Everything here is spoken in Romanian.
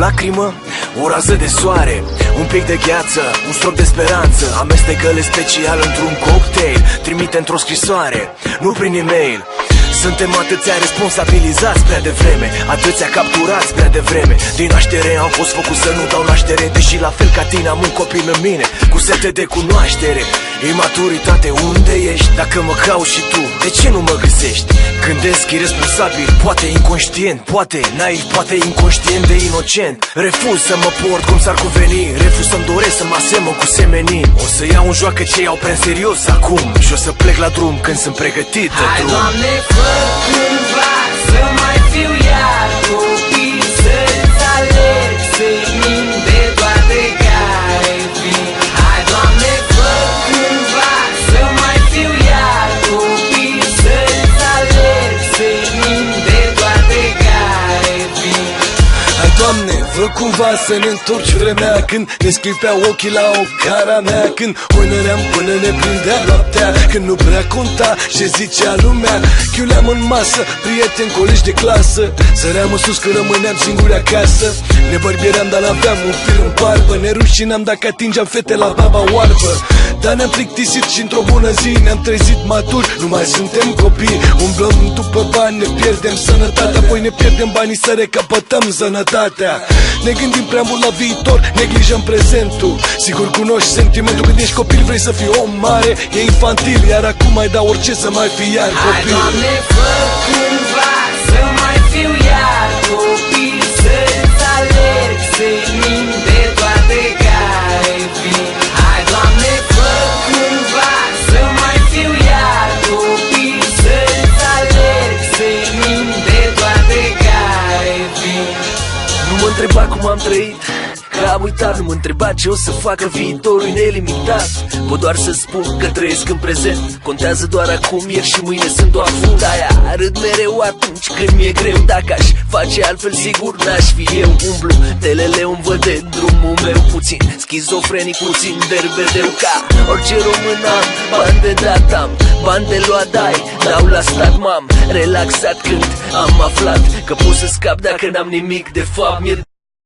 lacrimă, o rază de soare, un pic de gheață, un strop de speranță. Amestecă-le special într-un cocktail, trimite într-o scrisoare, nu prin e-mail. Suntem atâția responsabilizați prea devreme, atâția capturați prea devreme. Din naștere am fost făcut să nu dau naștere, deși la fel ca tine am un copil în mine cu sete de cunoaștere. Imaturitate, unde ești? Dacă mă cauți și tu, de ce nu mă găsești? Gândesc irresponsabil, poate inconștient, poate naiv, poate inconștient de inocent. Refuz să mă port cum s-ar cuveni, refuz să-mi doresc să mă asemăn cu semenii. O să iau în joacă ce iau prea în serios acum și o să plec la drum când sunt pregătit de drum. Doamne, fă cumva să mai fiu iar copil, să-ți alerg senin de toate care vin. Hai, Doamne, fă cumva să mai fiu iar copil, să-ți alerg senin de toate care vin. Hai, Doamne, fă cumva să ne întorci vremea când ne sclipea ochii la o cara mea, când hoinăream până ne prindea noaptea, când nu prea conta ce zicea lumea. Chiuleam în masă, prieteni, colegi de clasă, săream în sus când rămâneam singuri acasă. Ne bărbieream, dar aveam un fir în barbă, ne rușineam dacă atingeam fete la baba oarbă. Dar ne-am plictisit și într-o bună zi ne-am trezit maturi, nu mai suntem copii. Umblăm după bani, ne pierdem sănătatea, apoi ne pierdem banii să recapătăm sănătatea. Ne gândim prea mult la viitor, neglijăm prezentul. Sigur cunoști sentimentul, când ești copil vrei să fii om mare, e infantil, iar acum mai dau orice să mai fii iar copil. Hai, Doamne, fă cumva să mai fiu iar copil, să-ți alerg senin de toate care vin. Hai, Doamne, fă cumva să mai fiu iar copil, să-ți alerg senin de toate care vin. Nu mă întreba cum am trăit, că am uitat. Nu mă întreba ce o să facă viitorul nelimitat. Pot doar să spun că trăiesc în prezent, contează doar acum, ieri și mâine sunt doar fund. Aia râd mereu atunci când mi-e greu, dacă aș face altfel sigur n-aș fi eu. Umblu teleleu, îmi văd de drumul meu, puțin schizofrenic, puțin derbedeu. Ca orice român am bani de dat, am bani de luat, dai, dau la stat. M-am relaxat când am aflat că pot să scap dacă n-am nimic de fapt. Mi-e